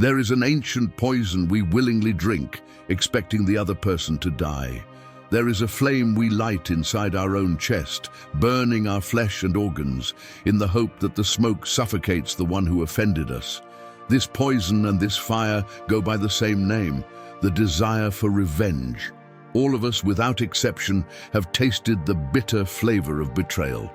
There is an ancient poison we willingly drink, expecting the other person to die. There is a flame we light inside our own chest, burning our flesh and organs, in the hope that the smoke suffocates the one who offended us. This poison and this fire go by the same name, the desire for revenge. All of us, without exception, have tasted the bitter flavor of betrayal.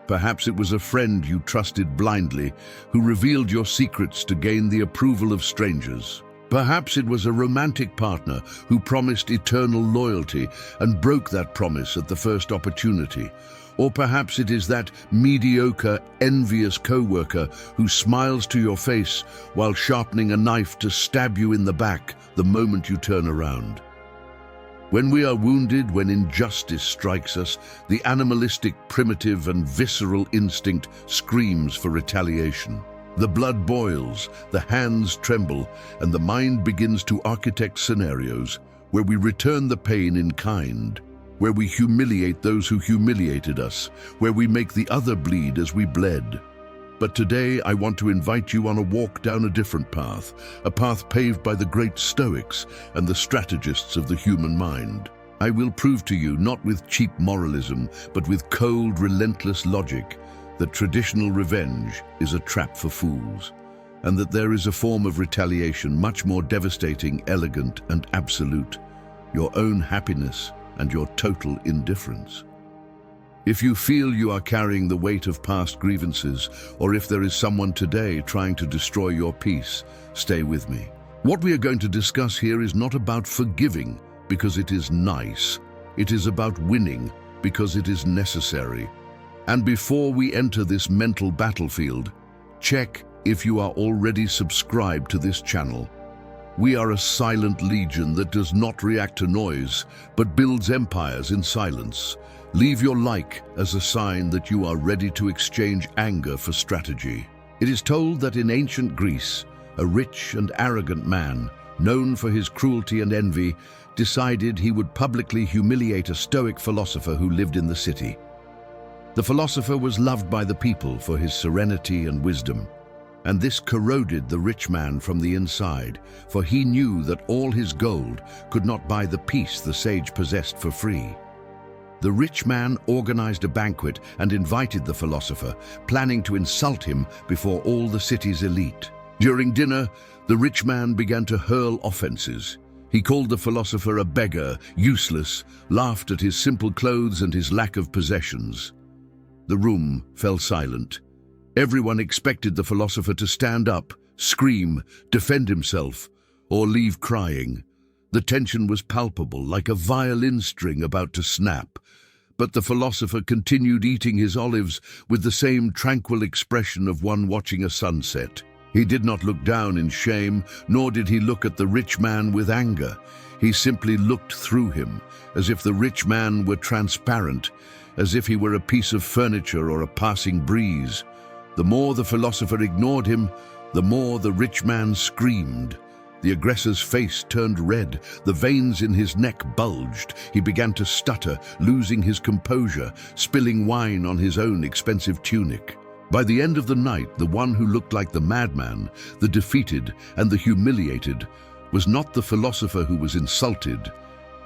Perhaps it was a friend you trusted blindly, who revealed your secrets to gain the approval of strangers. Perhaps it was a romantic partner who promised eternal loyalty and broke that promise at the first opportunity. Or perhaps it is that mediocre, envious co-worker who smiles to your face while sharpening a knife to stab you in the back the moment you turn around. When we are wounded, when injustice strikes us, the animalistic, primitive, and visceral instinct screams for retaliation. The blood boils, the hands tremble, and the mind begins to architect scenarios where we return the pain in kind, where we humiliate those who humiliated us, where we make the other bleed as we bled. But today I want to invite you on a walk down a different path, a path paved by the great Stoics and the strategists of the human mind. I will prove to you, not with cheap moralism, but with cold, relentless logic, that traditional revenge is a trap for fools, and that there is a form of retaliation much more devastating, elegant, and absolute: your own happiness and your total indifference. If you feel you are carrying the weight of past grievances, or if there is someone today trying to destroy your peace, stay with me. What we are going to discuss here is not about forgiving because it is nice. It is about winning because it is necessary. And before we enter this mental battlefield, check if you are already subscribed to this channel. We are a silent legion that does not react to noise, but builds empires in silence. Leave your like as a sign that you are ready to exchange anger for strategy. It is told that in ancient Greece, a rich and arrogant man, known for his cruelty and envy, decided he would publicly humiliate a Stoic philosopher who lived in the city. The philosopher was loved by the people for his serenity and wisdom, and this corroded the rich man from the inside, for he knew that all his gold could not buy the peace the sage possessed for free. The rich man organized a banquet and invited the philosopher, planning to insult him before all the city's elite. During dinner, the rich man began to hurl offenses. He called the philosopher a beggar, useless, laughed at his simple clothes and his lack of possessions. The room fell silent. Everyone expected the philosopher to stand up, scream, defend himself, or leave crying. The tension was palpable, like a violin string about to snap. But the philosopher continued eating his olives with the same tranquil expression of one watching a sunset. He did not look down in shame, nor did he look at the rich man with anger. He simply looked through him, as if the rich man were transparent, as if he were a piece of furniture or a passing breeze. The more the philosopher ignored him, the more the rich man screamed. The aggressor's face turned red, the veins in his neck bulged. He began to stutter, losing his composure, spilling wine on his own expensive tunic. By the end of the night, the one who looked like the madman, the defeated and the humiliated, was not the philosopher who was insulted,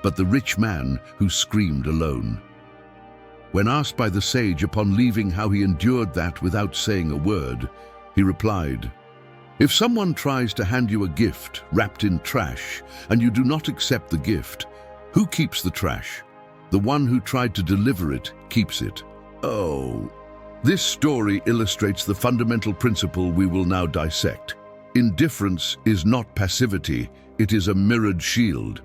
but the rich man who screamed alone. When asked by the sage upon leaving how he endured that without saying a word, he replied, "If someone tries to hand you a gift wrapped in trash and you do not accept the gift, who keeps the trash? The one who tried to deliver it keeps it." Oh. This story illustrates the fundamental principle we will now dissect. Indifference is not passivity, it is a mirrored shield.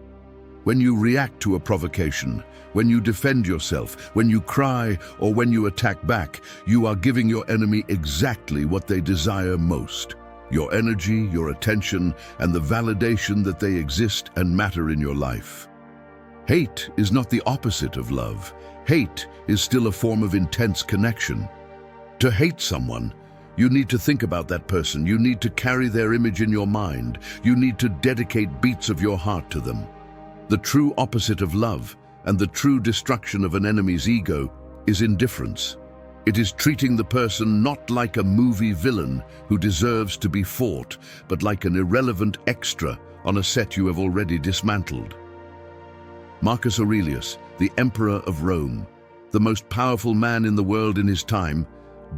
When you react to a provocation, when you defend yourself, when you cry, or when you attack back, you are giving your enemy exactly what they desire most: your energy, your attention, and the validation that they exist and matter in your life. Hate is not the opposite of love. Hate is still a form of intense connection. To hate someone, you need to think about that person. You need to carry their image in your mind. You need to dedicate beats of your heart to them. The true opposite of love and the true destruction of an enemy's ego is indifference. It is treating the person not like a movie villain who deserves to be fought, but like an irrelevant extra on a set you have already dismantled. Marcus Aurelius, the Emperor of Rome, the most powerful man in the world in his time,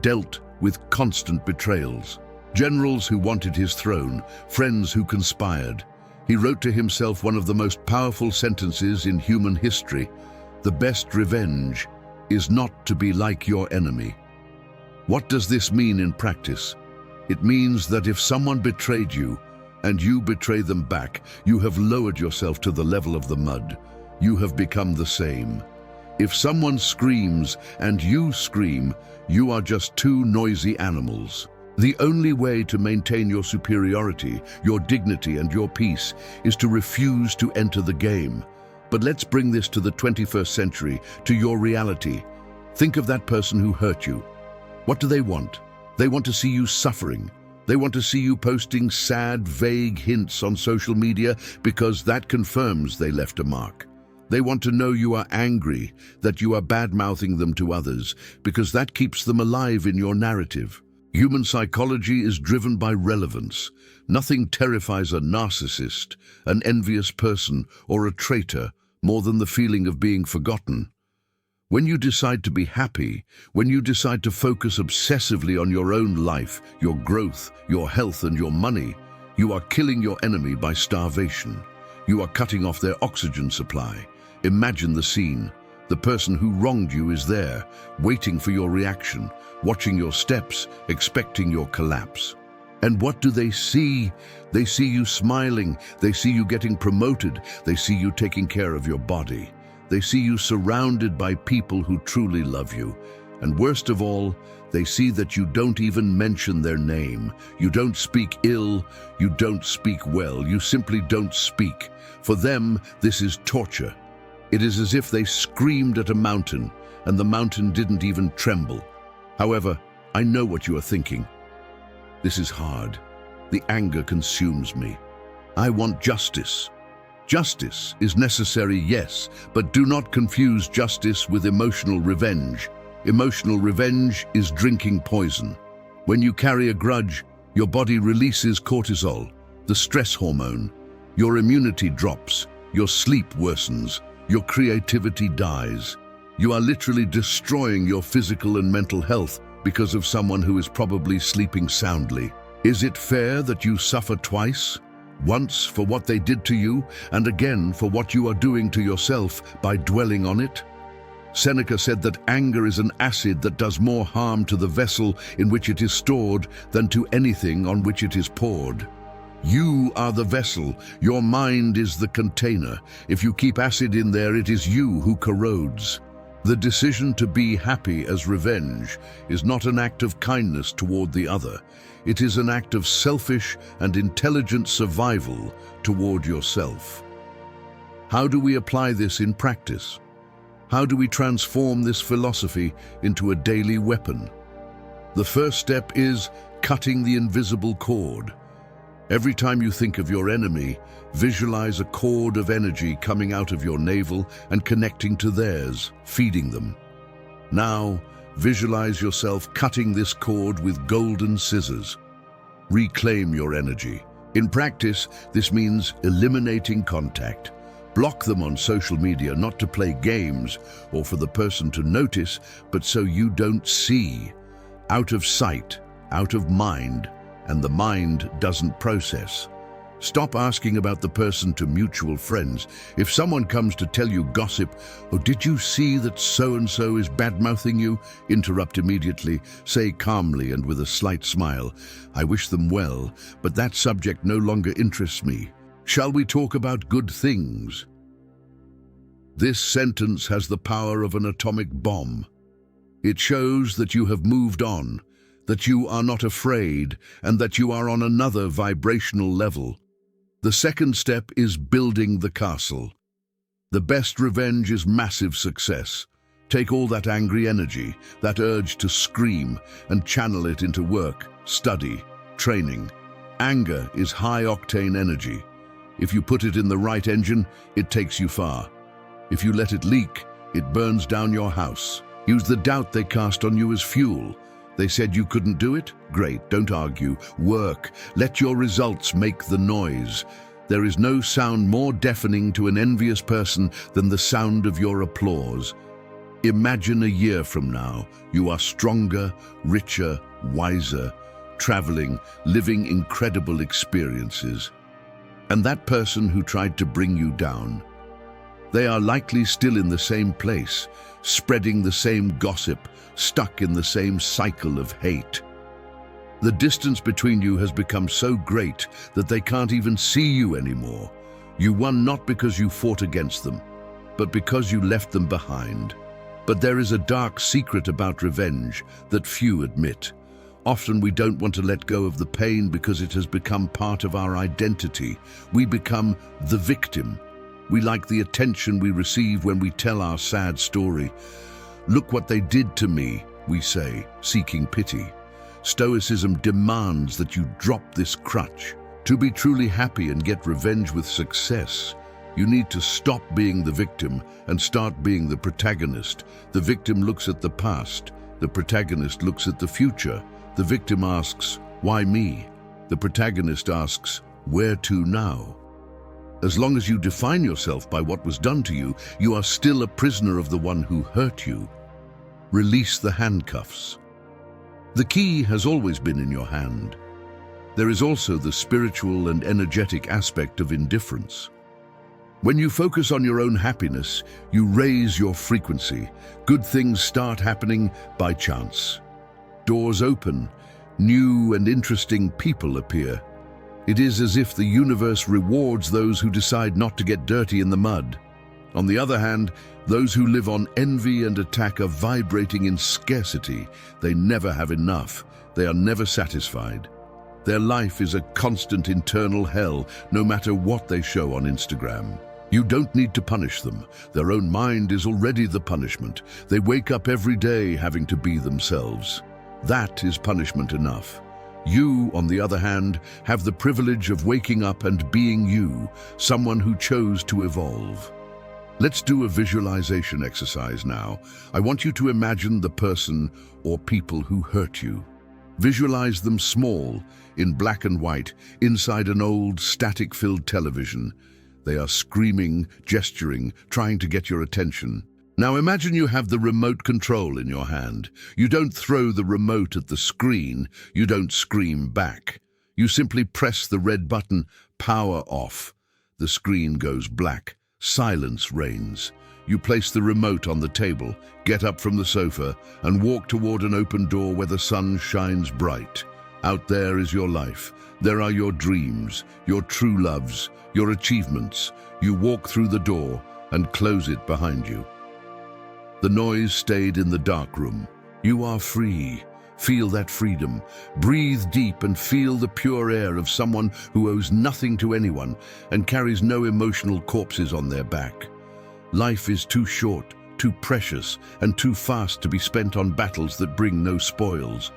dealt with constant betrayals. Generals who wanted his throne, friends who conspired. He wrote to himself one of the most powerful sentences in human history: "The best revenge is not to be like your enemy." What does this mean in practice? It means that if someone betrayed you and you betray them back, you have lowered yourself to the level of the mud. You have become the same. If someone screams and you scream, you are just two noisy animals. The only way to maintain your superiority, your dignity, and your peace is to refuse to enter the game. But let's bring this to the 21st century, to your reality. Think of that person who hurt you. What do they want? They want to see you suffering. They want to see you posting sad, vague hints on social media because that confirms they left a mark. They want to know you are angry, that you are bad-mouthing them to others, because that keeps them alive in your narrative. Human psychology is driven by relevance. Nothing terrifies a narcissist, an envious person, or a traitor more than the feeling of being forgotten. When you decide to be happy, when you decide to focus obsessively on your own life, your growth, your health, and your money, you are killing your enemy by starvation. You are cutting off their oxygen supply. Imagine the scene. The person who wronged you is there, waiting for your reaction, watching your steps, expecting your collapse. And what do they see? They see you smiling. They see you getting promoted. They see you taking care of your body. They see you surrounded by people who truly love you. And worst of all, they see that you don't even mention their name. You don't speak ill. You don't speak well. You simply don't speak. For them, this is torture. It is as if they screamed at a mountain, and the mountain didn't even tremble. However, I know what you are thinking. This is hard. The anger consumes me. I want justice. Justice is necessary, yes, but do not confuse justice with emotional revenge. Emotional revenge is drinking poison. When you carry a grudge, your body releases cortisol, the stress hormone. Your immunity drops, your sleep worsens, your creativity dies. You are literally destroying your physical and mental health because of someone who is probably sleeping soundly. Is it fair that you suffer twice? Once for what they did to you, and again for what you are doing to yourself by dwelling on it? Seneca said that anger is an acid that does more harm to the vessel in which it is stored than to anything on which it is poured. You are the vessel. Your mind is the container. If you keep acid in there, it is you who corrodes. The decision to be happy as revenge is not an act of kindness toward the other. It is an act of selfish and intelligent survival toward yourself. How do we apply this in practice? How do we transform this philosophy into a daily weapon? The first step is cutting the invisible cord. Every time you think of your enemy, visualize a cord of energy coming out of your navel and connecting to theirs, feeding them. Now, visualize yourself cutting this cord with golden scissors. Reclaim your energy. In practice, this means eliminating contact. Block them on social media, not to play games or for the person to notice, but so you don't see. Out of sight, out of mind, and the mind doesn't process. Stop asking about the person to mutual friends. If someone comes to tell you gossip, "Oh, did you see that so-and-so is bad-mouthing you?" Interrupt immediately. Say calmly and with a slight smile, "I wish them well, but that subject no longer interests me. Shall we talk about good things?" This sentence has the power of an atomic bomb. It shows that you have moved on, that you are not afraid, and that you are on another vibrational level. The second step is building the castle. The best revenge is massive success. Take all that angry energy, that urge to scream, and channel it into work, study, training. Anger is high-octane energy. If you put it in the right engine, it takes you far. If you let it leak, it burns down your house. Use the doubt they cast on you as fuel. They said you couldn't do it? Great, don't argue. Work. Let your results make the noise. There is no sound more deafening to an envious person than the sound of your applause. Imagine a year from now, you are stronger, richer, wiser, traveling, living incredible experiences. And that person who tried to bring you down, they are likely still in the same place, spreading the same gossip, stuck in the same cycle of hate. The distance between you has become so great that they can't even see you anymore. You won not because you fought against them, but because you left them behind. But there is a dark secret about revenge that few admit. Often we don't want to let go of the pain because it has become part of our identity. We become the victim. We like the attention we receive when we tell our sad story. Look what they did to me, we say, seeking pity. Stoicism demands that you drop this crutch. To be truly happy and get revenge with success, you need to stop being the victim and start being the protagonist. The victim looks at the past. The protagonist looks at the future. The victim asks, "Why me?" The protagonist asks, "Where to now?" As long as you define yourself by what was done to you, you are still a prisoner of the one who hurt you. Release the handcuffs. The key has always been in your hand. There is also the spiritual and energetic aspect of indifference. When you focus on your own happiness, you raise your frequency. Good things start happening by chance. Doors open, new and interesting people appear. It is as if the universe rewards those who decide not to get dirty in the mud. On the other hand, those who live on envy and attack are vibrating in scarcity. They never have enough. They are never satisfied. Their life is a constant internal hell, no matter what they show on Instagram. You don't need to punish them. Their own mind is already the punishment. They wake up every day having to be themselves. That is punishment enough. You, on the other hand, have the privilege of waking up and being you, someone who chose to evolve. Let's do a visualization exercise now. I want you to imagine the person or people who hurt you. Visualize them small, in black and white, inside an old, static-filled television. They are screaming, gesturing, trying to get your attention. Now imagine you have the remote control in your hand. You don't throw the remote at the screen. You don't scream back. You simply press the red button, power off. The screen goes black. Silence reigns. You place the remote on the table, get up from the sofa, and walk toward an open door where the sun shines bright. Out there is your life. There are your dreams, your true loves, your achievements. You walk through the door and close it behind you. The noise stayed in the dark room. You are free. Feel that freedom. Breathe deep and feel the pure air of someone who owes nothing to anyone and carries no emotional corpses on their back. Life is too short, too precious, and too fast to be spent on battles that bring no spoils.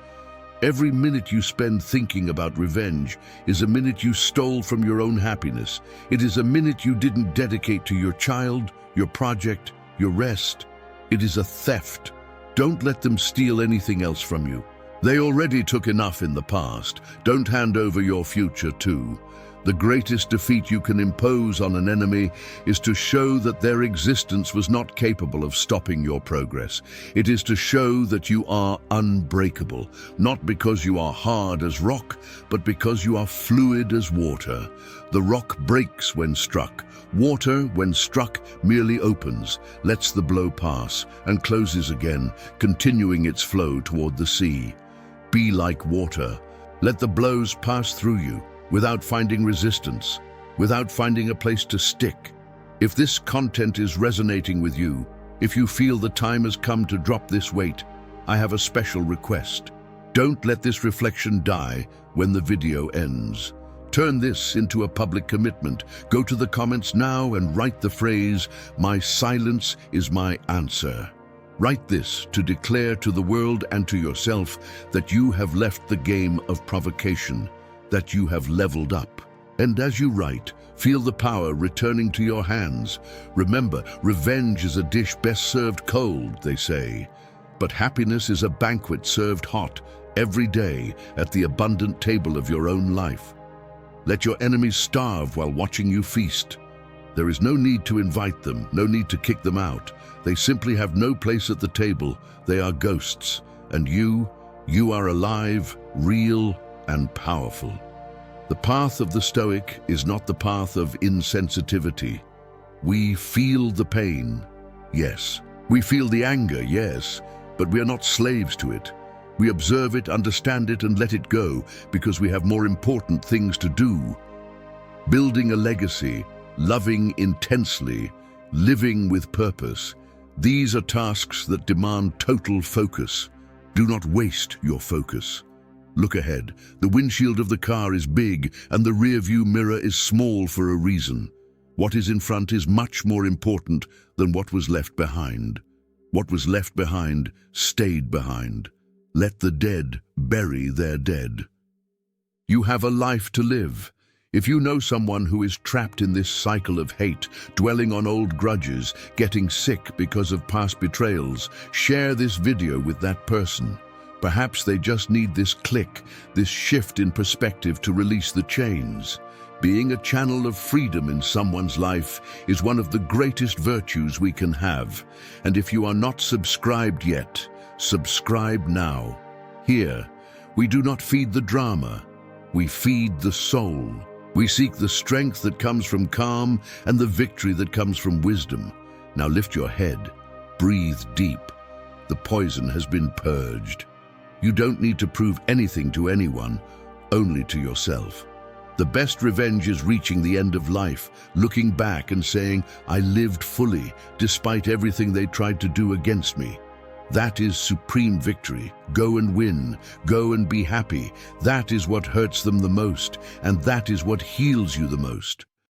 Every minute you spend thinking about revenge is a minute you stole from your own happiness. It is a minute you didn't dedicate to your child, your project, your rest. It is a theft. Don't let them steal anything else from you. They already took enough in the past. Don't hand over your future too. The greatest defeat you can impose on an enemy is to show that their existence was not capable of stopping your progress. It is to show that you are unbreakable, not because you are hard as rock, but because you are fluid as water. The rock breaks when struck. Water, when struck, merely opens, lets the blow pass, and closes again, continuing its flow toward the sea. Be like water. Let the blows pass through you, without finding resistance, without finding a place to stick. If this content is resonating with you, if you feel the time has come to drop this weight, I have a special request. Don't let this reflection die when the video ends. Turn this into a public commitment. Go to the comments now and write the phrase, "My silence is my answer." Write this to declare to the world and to yourself that you have left the game of provocation, that you have leveled up. And as you write, feel the power returning to your hands. Remember, revenge is a dish best served cold, they say. but happiness is a banquet served hot every day at the abundant table of your own life. Let your enemies starve while watching you feast. There is no need to invite them, no need to kick them out. They simply have no place at the table. They are ghosts. And you are alive, real, and powerful. The path of the Stoic is not the path of insensitivity. We feel the pain, yes. We feel the anger, yes, but we are not slaves to it. We observe it, understand it, and let it go because we have more important things to do. Building a legacy, loving intensely, living with purpose. These are tasks that demand total focus. Do not waste your focus. Look ahead. The windshield of the car is big and the rear-view mirror is small for a reason. What is in front is much more important than what was left behind. What was left behind stayed behind. Let the dead bury their dead. You have a life to live. If you know someone who is trapped in this cycle of hate, dwelling on old grudges, getting sick because of past betrayals, share this video with that person. Perhaps they just need this click, this shift in perspective to release the chains. Being a channel of freedom in someone's life is one of the greatest virtues we can have. And if you are not subscribed yet, subscribe now. Here, we do not feed the drama, we feed the soul. We seek the strength that comes from calm and the victory that comes from wisdom. Now lift your head, breathe deep. The poison has been purged. You don't need to prove anything to anyone, only to yourself. The best revenge is reaching the end of life, looking back and saying, I lived fully, despite everything they tried to do against me. That is supreme victory. Go and win. Go and be happy. That is what hurts them the most, and that is what heals you the most.